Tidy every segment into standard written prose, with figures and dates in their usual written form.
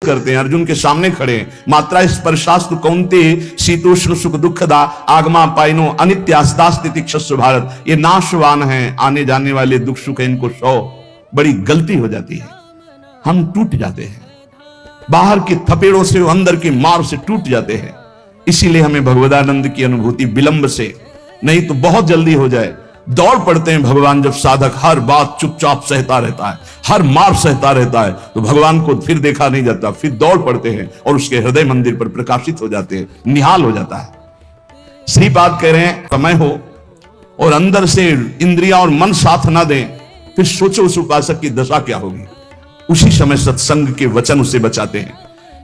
करते हैं, अर्जुन के सामने खड़े हैं। मात्रा स्पर्शास्तु कौन्ते शीतोष्ण सुख दुखदा आगमा पाइनो अनित्यास्तास्ति क्षस्व भारत। ये नाशवान हैं, आने जाने वाले दुख सुख इनको सौ। बड़ी गलती हो जाती है, हम टूट जाते हैं, बाहर के थपेड़ों से अंदर की मार से टूट जाते हैं। इसीलिए हमें भगवदानंद की अनुभूति विलंब से, नहीं तो बहुत जल्दी हो जाए। दौड़ पड़ते हैं भगवान जब साधक हर बात चुपचाप सहता रहता है, हर मार सहता रहता है, तो भगवान को फिर देखा नहीं जाता, फिर दौड़ पड़ते हैं और उसके हृदय मंदिर पर प्रकाशित हो जाते हैं, निहाल हो जाता है। श्रीपाद कह रहे हैं समय हो और अंदर से इंद्रियां और मन साथ ना दें, फिर सोचो उस उपासक की दशा क्या होगी। उसी समय सत्संग के वचन उसे बचाते हैं।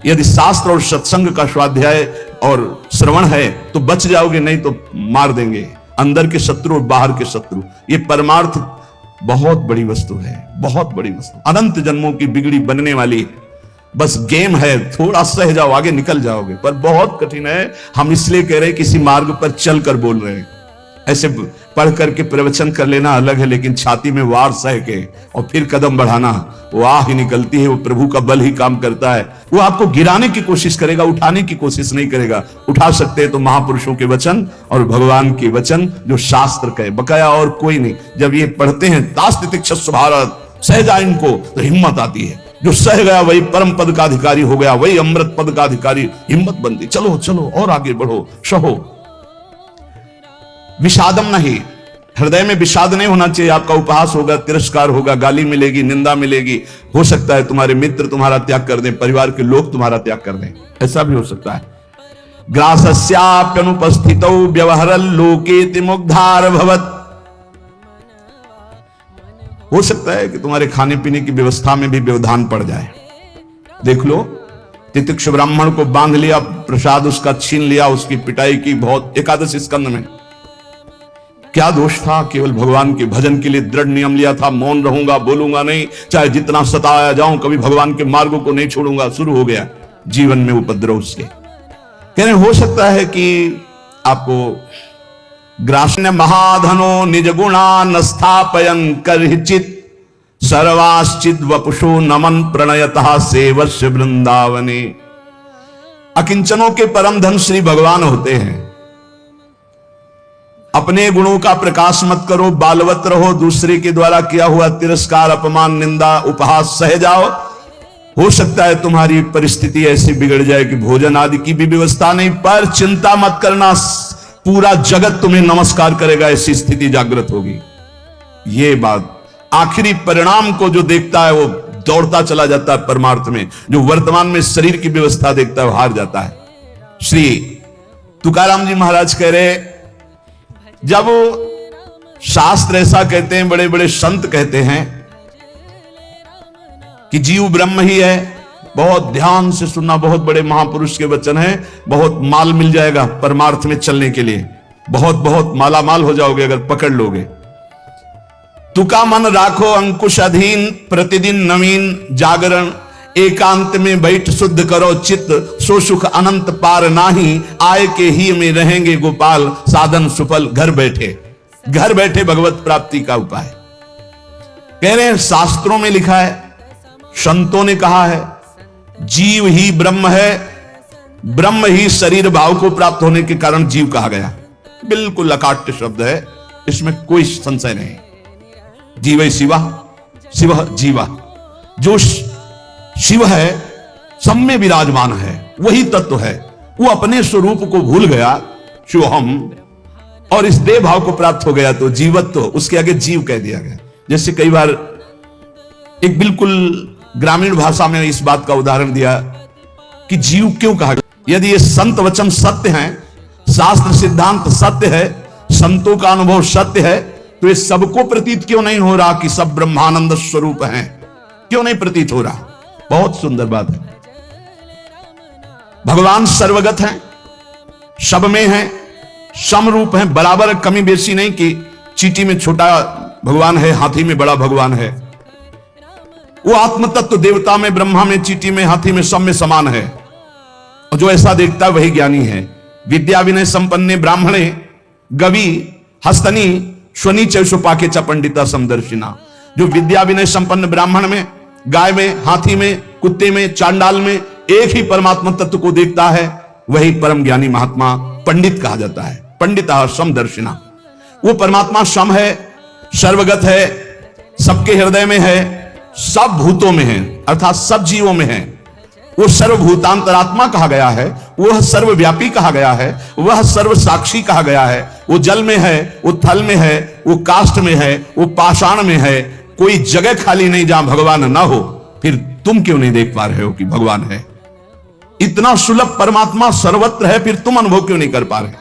यदि शास्त्र और सत्संग का स्वाध्याय और श्रवण है तो बच जाओगे, नहीं तो मार देंगे अंदर के शत्रु और बाहर के शत्रु। ये परमार्थ बहुत बड़ी वस्तु है, बहुत बड़ी वस्तु, अनंत जन्मों की बिगड़ी बनने वाली। बस गेम है, थोड़ा सह जाओ आगे निकल जाओगे, पर बहुत कठिन है। हम इसलिए कह रहे हैं किसी मार्ग पर चल कर बोल रहे हैं। ऐसे पढ़ करके प्रवचन कर लेना अलग है, लेकिन छाती में वार सह के और फिर कदम बढ़ाना, वो आह ही निकलती है, वो प्रभु का बल ही काम करता है। वो आपको गिराने की कोशिश करेगा, उठाने की कोशिश नहीं करेगा। उठा सकते हैं तो महापुरुषों के वचन और भगवान के वचन जो शास्त्र कहे, बकाया और कोई नहीं। जब ये पढ़ते हैं तास्तिक क्षस्व भारत, सह जा इनको, तो हिम्मत आती है। जो सह गया वही परम पद का अधिकारी हो गया, वही अमृत पद का अधिकारी। हिम्मत बनती, चलो चलो और आगे बढ़ो, सहो। विषादम नहीं, हृदय में विषाद नहीं होना चाहिए। आपका उपहास होगा, तिरस्कार होगा, गाली मिलेगी, निंदा मिलेगी। हो सकता है तुम्हारे मित्र तुम्हारा त्याग कर दें, परिवार के लोग तुम्हारा त्याग कर दें, ऐसा भी हो सकता है। ग्रासस्याप्यनुपस्थितौ व्यवहरन् लोकेति मुग्धार भवत्। हो सकता है कि तुम्हारे खाने पीने की व्यवस्था में भी व्यवधान पड़ जाए। देख लो, तितिक्ष ब्राह्मण को बांध लिया, प्रसाद उसका छीन लिया, उसकी पिटाई की बहुत। एकादश स्कंद में क्या दोष था? केवल भगवान के भजन के लिए दृढ़ नियम लिया था, मौन रहूंगा, बोलूंगा नहीं, चाहे जितना सताया जाऊं, कभी भगवान के मार्गों को नहीं छोड़ूंगा। शुरू हो गया जीवन में उपद्रव उसके। कह रहे हो सकता है कि आपको ग्रासने महाधनो निज गुणा न स्थापयन करहिचित सर्वाश्चित वपुषो नमन प्रणयतः सेवस्य वृंदावने। अकिंचनों के परम धन श्री भगवान होते हैं। अपने गुणों का प्रकाश मत करो, बालवत रहो, दूसरे के द्वारा किया हुआ तिरस्कार, अपमान, निंदा, उपहास सह जाओ। हो सकता है तुम्हारी परिस्थिति ऐसी बिगड़ जाए कि भोजन आदि की भी व्यवस्था नहीं, पर चिंता मत करना, पूरा जगत तुम्हें नमस्कार करेगा, ऐसी स्थिति जागृत होगी। ये बात आखिरी परिणाम को जो देखता है वो दौड़ता चला जाता है परमार्थ में। जो वर्तमान में शरीर की व्यवस्था देखता है वो हार जाता है। श्री तुकाराम जी महाराज कह रहे, जब शास्त्र ऐसा कहते हैं, बड़े बड़े संत कहते हैं कि जीव ब्रह्म ही है, बहुत ध्यान से सुनना, बहुत बड़े महापुरुष के वचन हैं। बहुत माल मिल जाएगा परमार्थ में चलने के लिए, बहुत बहुत मालामाल हो जाओगे अगर पकड़ लोगे। तुका मन राखो अंकुश अधीन, प्रतिदिन नवीन जागरण, एकांत में बैठ शुद्ध करो चित्त, सो सुख अनंत पार नाही, आय के ही में रहेंगे गोपाल, साधन सुफल घर बैठे। घर बैठे भगवत प्राप्ति का उपाय कह रहे हैं। शास्त्रों में लिखा है, संतों ने कहा है, जीव ही ब्रह्म है, ब्रह्म ही शरीर भाव को प्राप्त होने के कारण जीव कहा गया। बिल्कुल अकाट्य शब्द है, इसमें कोई संशय नहीं। जीव शिवा, शिव जीवा, जो शिव है सब में विराजमान है, वही तत्व है। वो अपने स्वरूप को भूल गया, शिवहम, और इस देह भाव को प्राप्त हो गया तो जीवत्व, उसके आगे जीव कह दिया गया। जैसे कई बार एक बिल्कुल ग्रामीण भाषा में इस बात का उदाहरण दिया कि जीव क्यों कहा गया। यदि ये संत वचन सत्य हैं, शास्त्र सिद्धांत सत्य है, संतों का अनुभव सत्य है, तो ये सबको प्रतीत क्यों नहीं हो रहा कि सब ब्रह्मानंद स्वरूप हैं? क्यों नहीं प्रतीत हो रहा? बहुत सुंदर बात है। भगवान सर्वगत हैं, सब में हैं, समरूप हैं, बराबर, कमी बेसी नहीं कि चींटी में छोटा भगवान है, हाथी में बड़ा भगवान है। वो आत्म तत्व देवता में, ब्रह्मा में, चींटी में, हाथी में, सब में समान है। और जो ऐसा देखता है वही ज्ञानी है। विद्या विनय संपन्ने ब्राह्मणे गवि हस्तनी स्वनी चैसोपाके च पंडिता समदर्शिना। जो विद्या विनय संपन्न ब्राह्मण में, गाय में, हाथी में, कुत्ते में, चांडाल में एक ही परमात्मा तत्व को देखता है, वही परम ज्ञानी महात्मा पंडित कहा जाता है। पंडित समदर्शिना, वो परमात्मा सम है, सर्वगत है, सबके हृदय में है, सब भूतों में है, अर्थात सब जीवों में है। वो सर्वभूतांतरात्मा कहा गया है, वह सर्वव्यापी कहा गया है, वह सर्व साक्षी कहा गया है। वो जल में है, वो थल में है, वो काष्ठ में है, वो पाषाण में है। कोई जगह खाली नहीं जहां भगवान ना हो। फिर तुम क्यों नहीं देख पा रहे हो कि भगवान है? इतना सुलभ परमात्मा सर्वत्र है, फिर तुम अनुभव क्यों नहीं कर पा रहे?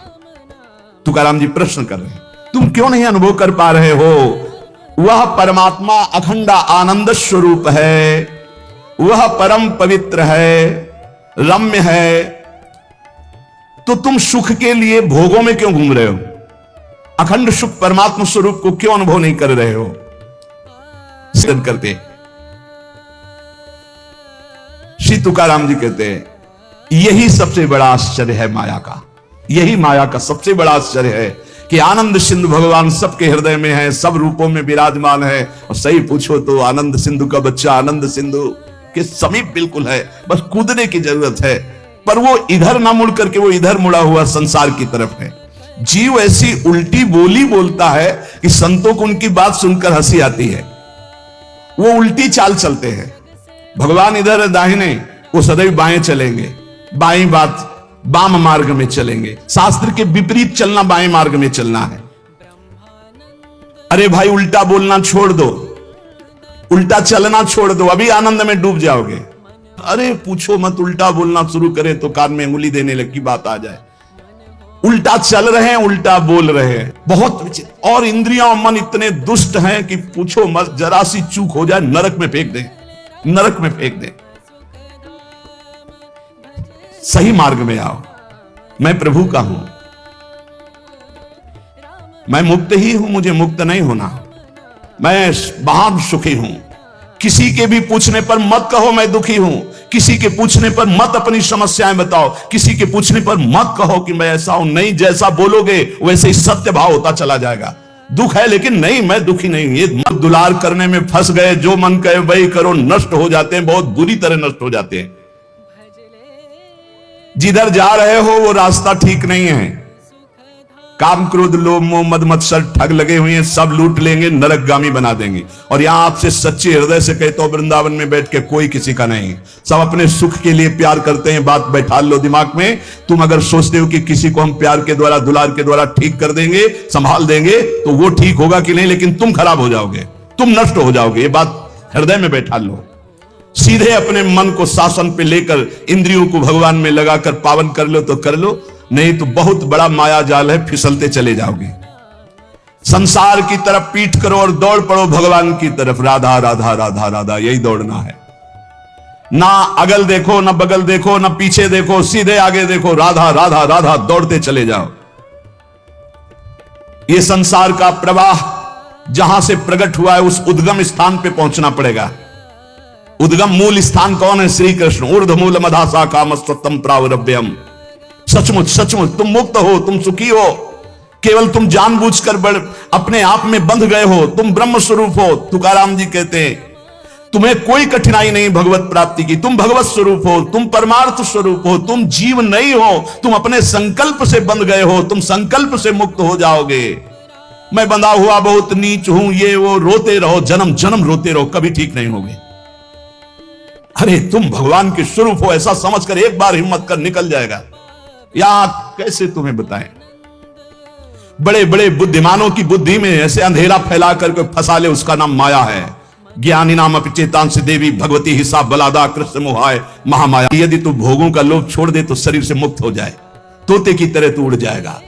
तुकाराम जी प्रश्न कर रहे हैं, तुम क्यों नहीं अनुभव कर पा रहे हो? वह परमात्मा अखंड आनंद स्वरूप है, वह परम पवित्र है, रम्य है। तो तुम सुख के लिए भोगों में क्यों घूम रहे हो? अखंड सुख परमात्मा स्वरूप को क्यों अनुभव नहीं कर रहे हो? सिद्ध करते श्री तुकाराम जी कहते हैं, यही सबसे बड़ा आश्चर्य है माया का। यही माया का सबसे बड़ा आश्चर्य है कि आनंद सिंधु भगवान सबके हृदय में है, सब रूपों में विराजमान है। और सही पूछो तो आनंद सिंधु का बच्चा आनंद सिंधु के समीप बिल्कुल है, बस कूदने की जरूरत है। पर वो इधर ना मुड़ करके वो इधर मुड़ा हुआ संसार की तरफ है। जीव ऐसी उल्टी बोली बोलता है कि संतों को उनकी बात सुनकर हंसी आती है। वो उल्टी चाल चलते हैं। भगवान इधर दाहिने, वो सदैव बाएं चलेंगे, बाएं बात वाम मार्ग में चलेंगे। शास्त्र के विपरीत चलना बाएं मार्ग में चलना है। अरे भाई उल्टा बोलना छोड़ दो, उल्टा चलना छोड़ दो, अभी आनंद में डूब जाओगे। अरे पूछो मत, उल्टा बोलना शुरू करे तो कान में उंगली देने लगी बात आ जाए। उल्टा चल रहे हैं, उल्टा बोल रहे हैं, बहुत विचित्र। और इंद्रियां और मन इतने दुष्ट हैं कि पूछो मत, जरा सी चूक हो जाए नरक में फेंक दे, नरक में फेंक दे। सही मार्ग में आओ। मैं प्रभु का हूं, मैं मुक्त ही हूं, मुझे मुक्त नहीं होना। मैं महान सुखी हूं। किसी के भी पूछने पर मत कहो मैं दुखी हूं। किसी के पूछने पर मत अपनी समस्याएं बताओ। किसी के पूछने पर मत कहो कि मैं ऐसा हूं। नहीं, जैसा बोलोगे वैसे ही सत्य भाव होता चला जाएगा। दुख है लेकिन नहीं, मैं दुखी नहीं हूं। ये मन दुलार करने में फंस गए, जो मन कहे वही करो, नष्ट हो जाते हैं, बहुत बुरी तरह नष्ट हो जाते हैं। जिधर जा रहे हो वो रास्ता ठीक नहीं है। काम क्रोध लोभ मोह मद मत्सर ठग लगे हुए हैं, सब लूट लेंगे, नरकगामी बना देंगे। और यहां आपसे सच्चे हृदय से कहता हूं, वृंदावन में बैठ के कोई किसी का नहीं। सब अपने सुख के लिए प्यार करते हैं। बात बैठा लो दिमाग में। तुम अगर सोचते हो कि किसी को हम प्यार के द्वारा दुलार के द्वारा ठीक कर देंगे, संभाल देंगे, तो वो ठीक होगा कि नहीं, लेकिन तुम खराब हो जाओगे, तुम नष्ट हो जाओगे। ये बात हृदय में बैठा लो। सीधे अपने मन को शासन पे लेकर इंद्रियों को भगवान में लगाकर पावन कर लो तो कर लो, नहीं तो बहुत बड़ा माया जाल है, फिसलते चले जाओगे। संसार की तरफ पीठ करो और दौड़ पड़ो भगवान की तरफ। राधा राधा राधा राधा, यही दौड़ना है। ना अगल देखो, ना बगल देखो, ना पीछे देखो, सीधे आगे देखो। राधा राधा राधा दौड़ते चले जाओ। ये संसार का प्रवाह जहां से प्रकट हुआ है उस उद्गम स्थान पे पहुंचना पड़ेगा। उद्गम मूल स्थान कौन है? श्री कृष्ण। ऊर्ध्व मूल मधासा कामस्तम प्रावरभ्यम। सचमुच सचमुच तुम मुक्त हो, तुम सुखी हो। केवल तुम जानबूझकर अपने आप में बंध गए हो। तुम ब्रह्म स्वरूप हो। तुकाराम जी कहते हैं तुम्हें कोई कठिनाई नहीं भगवत प्राप्ति की। तुम भगवत स्वरूप हो, तुम परमार्थ स्वरूप हो, तुम जीव नहीं हो। तुम अपने संकल्प से बंध गए हो, तुम संकल्प से मुक्त हो जाओगे। मैं बंधा हुआ बहुत नीच हूं, ये वो, रोते रहो, जन्म जन्म रोते रहो, कभी ठीक नहीं होगे। अरे तुम भगवान के स्वरूप हो ऐसा समझकर एक बार हिम्मत कर निकल जाएगा। या कैसे तुम्हें बताएं, बड़े बड़े बुद्धिमानों की बुद्धि में ऐसे अंधेरा फैला करके फंसा ले, उसका नाम माया है। ज्ञानी नाम अपचेतांश से देवी भगवती हिसाब बलादा कृष्ण मोहाय महामाया। यदि तू भोगों का लोभ छोड़ दे तो शरीर से मुक्त हो जाए, तोते की तरह तू उड़ जाएगा।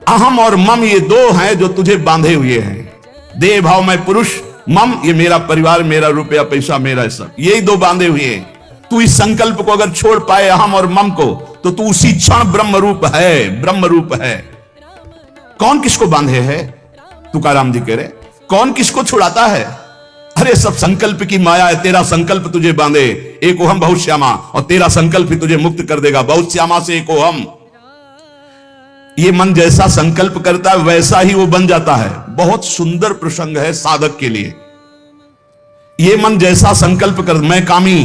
अहम और मम ये दो हैं जो तुझे बांधे हुए हैं। देह भाव में पुरुष, मम ये मेरा परिवार, मेरा रुपया पैसा, मेरा सब, यही दो बांधे हुए हैं। तू इस संकल्प को अगर छोड़ पाए, अहम और मम को, तो तू उसी क्षण ब्रह्म रूप है, ब्रह्म रूप है। कौन किसको बांधे है? तुकाराम जी कह रहे कौन किसको छुड़ाता है? अरे सब संकल्प की माया है। तेरा संकल्प तुझे बांधे। एक ओहम बहुत श्यामा, और तेरा संकल्प ही तुझे मुक्त कर देगा। बहुत श्यामा से एक ओहम। ये मन जैसा संकल्प करता है वैसा ही वो बन जाता है। बहुत सुंदर प्रसंग है साधक के लिए। ये मन जैसा संकल्प कर, मैं कामी,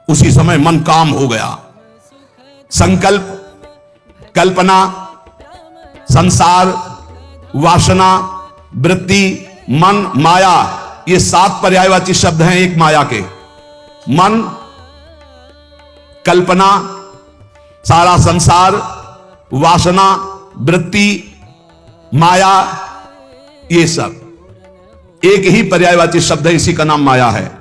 उसी समय मन काम हो गया। संकल्प, कल्पना, संसार, वासना, वृत्ति, मन, माया, ये 7 पर्यायवाची शब्द हैं एक माया के। मन, कल्पना, सारा संसार, वासना, वृत्ति, माया, ये सब एक ही पर्यायवाची शब्द है, इसी का नाम माया है।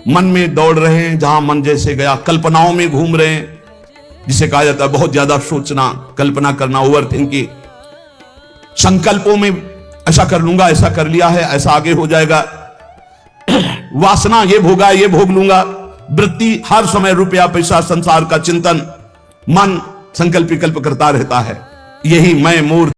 मन में दौड़ रहे हैं जहां मन जैसे गया, कल्पनाओं में घूम रहे हैं, जिसे कहा जाता है बहुत ज्यादा सोचना, कल्पना करना, ओवर थिंकिंग। संकल्पों में ऐसा कर लूंगा, ऐसा कर लिया है, ऐसा आगे हो जाएगा। वासना, ये भोगा, ये भोग लूंगा। वृत्ति, हर समय रुपया पैसा संसार का चिंतन। मन संकल्प विकल्प करता रहता है। यही मैं मूर्ख